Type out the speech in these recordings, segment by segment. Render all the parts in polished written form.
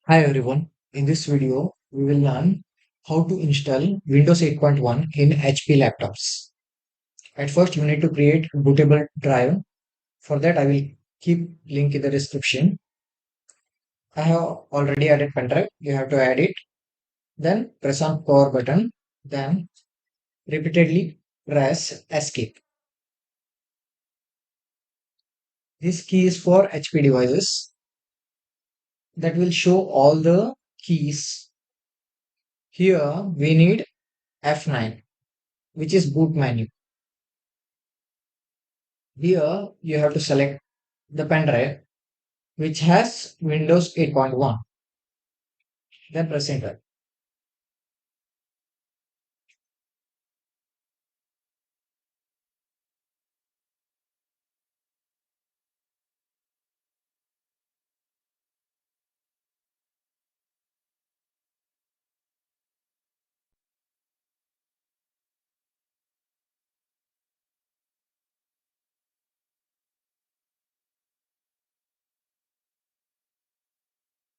Hi everyone. In this video, we will learn how to install Windows 8.1 in HP laptops. At first, you need to create a bootable drive. For that, I will keep link in the description. I have already added pendrive. You have to add it. Then press on power button. Then repeatedly press escape. This key is for HP devices that will show all the keys. Here we need F9, which is boot menu. Here you have to select the pen drive which has Windows 8.1. Then press enter.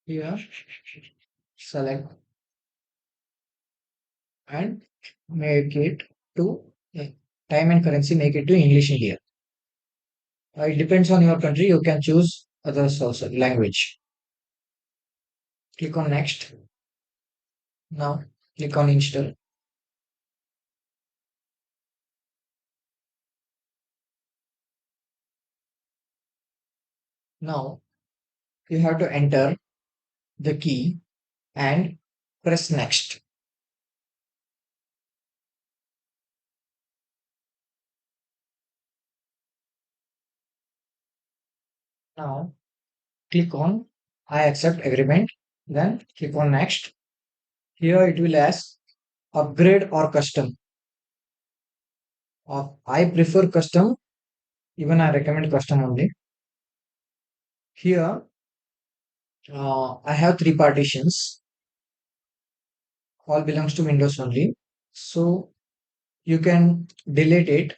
Here select and make it to time and currency, make it to English India. It depends on your country. You can choose others also language. Click on next. Now click on install. Now you have to enter the key and press next. Now click on I accept agreement. Then click on next. Here it will ask upgrade or custom. I prefer custom. Even I recommend custom only. Here I have three partitions. All belongs to Windows only. So you can delete it.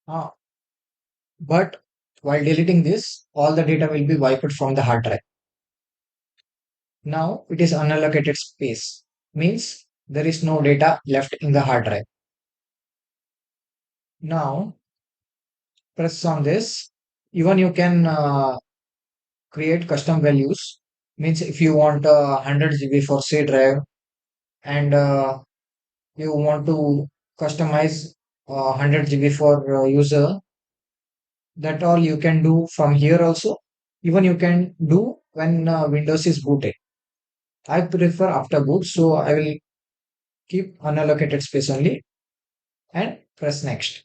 Uh, but while deleting this, all the data will be wiped from the hard drive. Now it is unallocated space. Means there is no data left in the hard drive. Now press on this. Even you can create custom values. Means if you want 100 GB for C drive and you want to customize 100 GB for user, that all you can do from here also. Even you can do when Windows is booted. I prefer after boot, so I will keep unallocated space only and press next.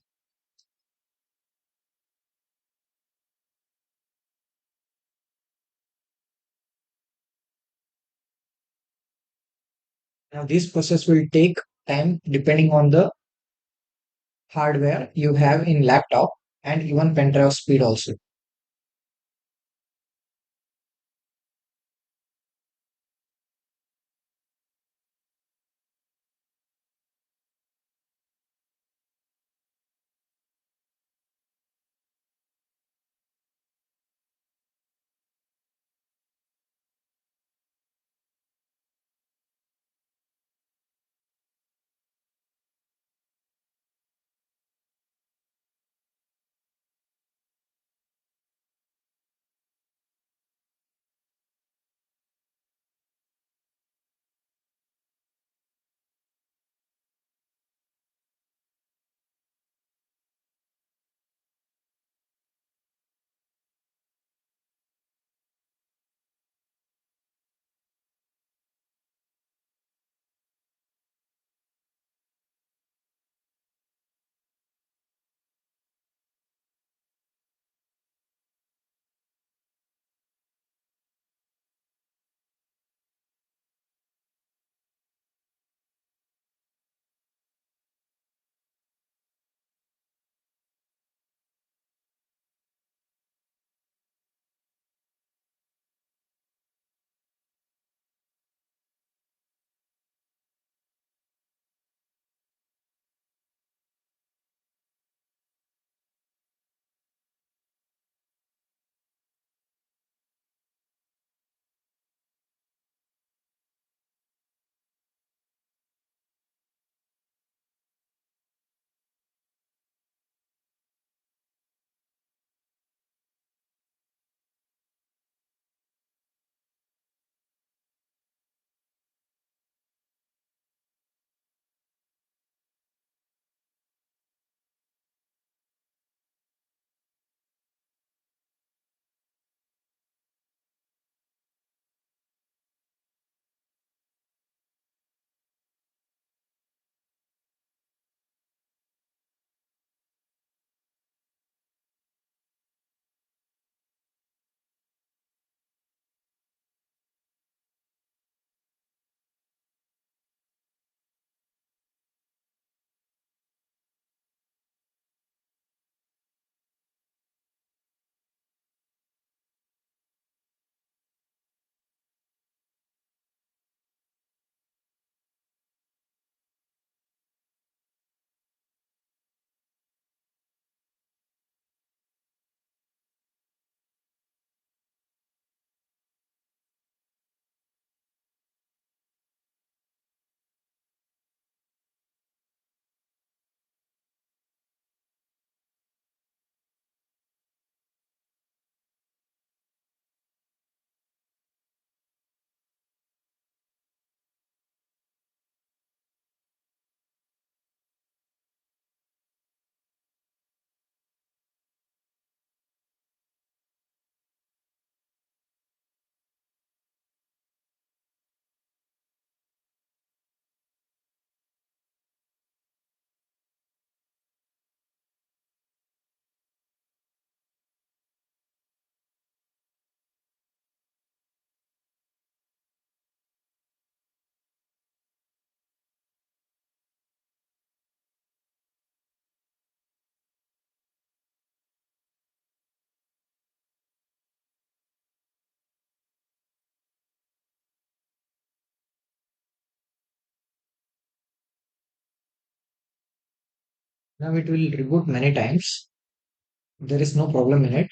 Now this process will take time depending on the hardware you have in laptop and even pen drive speed also. Now it will reboot many times. There is no problem in it.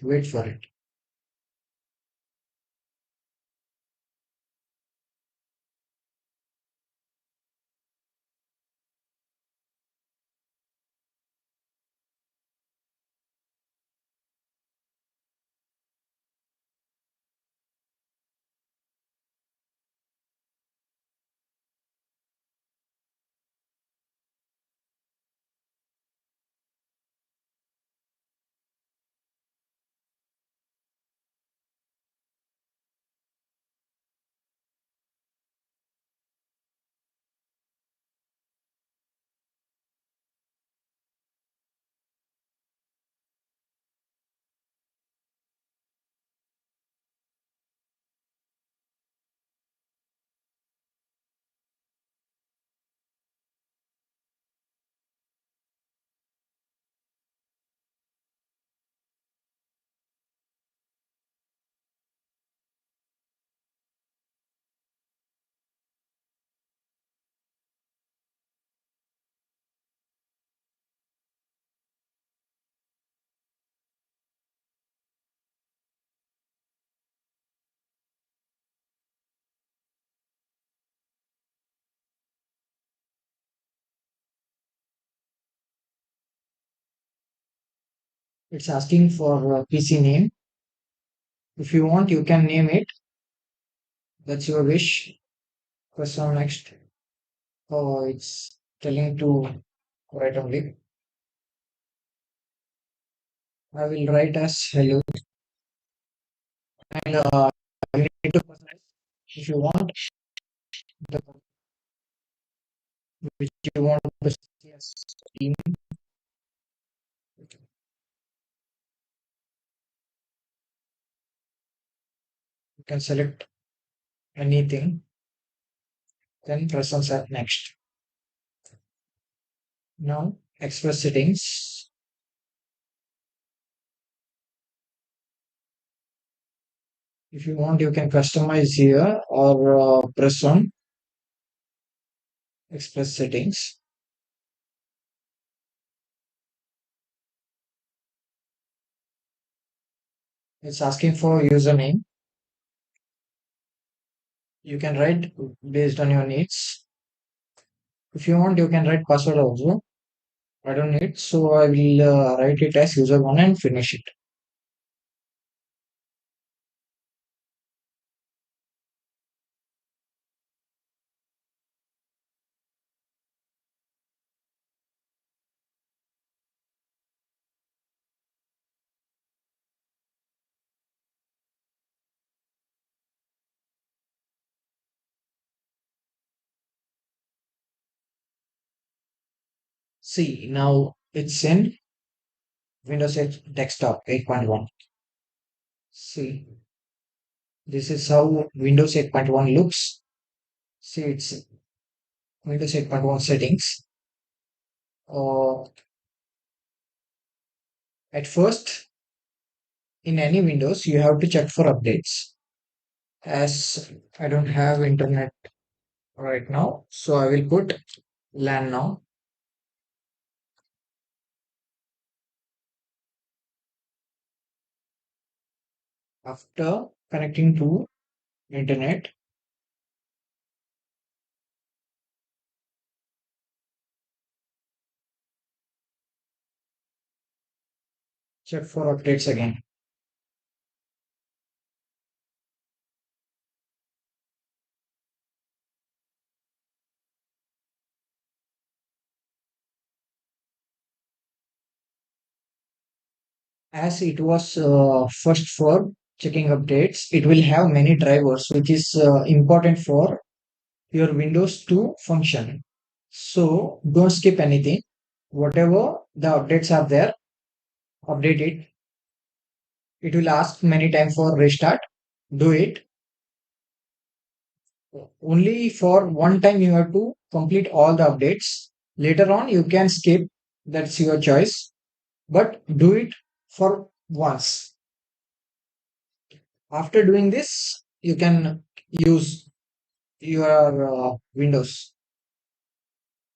Wait for it. It's asking for PC name. If you want, you can name it. That's your wish. Press on next. Oh, it's telling to write only. I will write as hello. And you need to personalize if you want the which you want to see as team. You can select anything, then press on set next. Now express settings. If you want, you can customize here or press on express settings. It's asking for username. You can write based on your needs. If you want, you can write password also. I don't need, so I will write it as user one and finish it. See, now it's in Windows 8 Desktop 8.1. See, this is how Windows 8.1 looks. See, it's Windows 8.1 settings. Uh, at first, in any Windows, you have to check for updates. As I don't have internet right now, so I will put LAN now. After connecting to internet, check for updates again. As it was first for checking updates, it will have many drivers, which is important for your Windows to function. So don't skip anything. Whatever the updates are there, update it. It will ask many times for restart. Do it. Only for one time you have to complete all the updates. Later on, you can skip. That's your choice. But do it for once. After doing this, you can use your Windows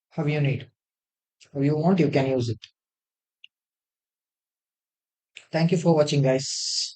how you need. If you want, you can use it. Thank you for watching, guys.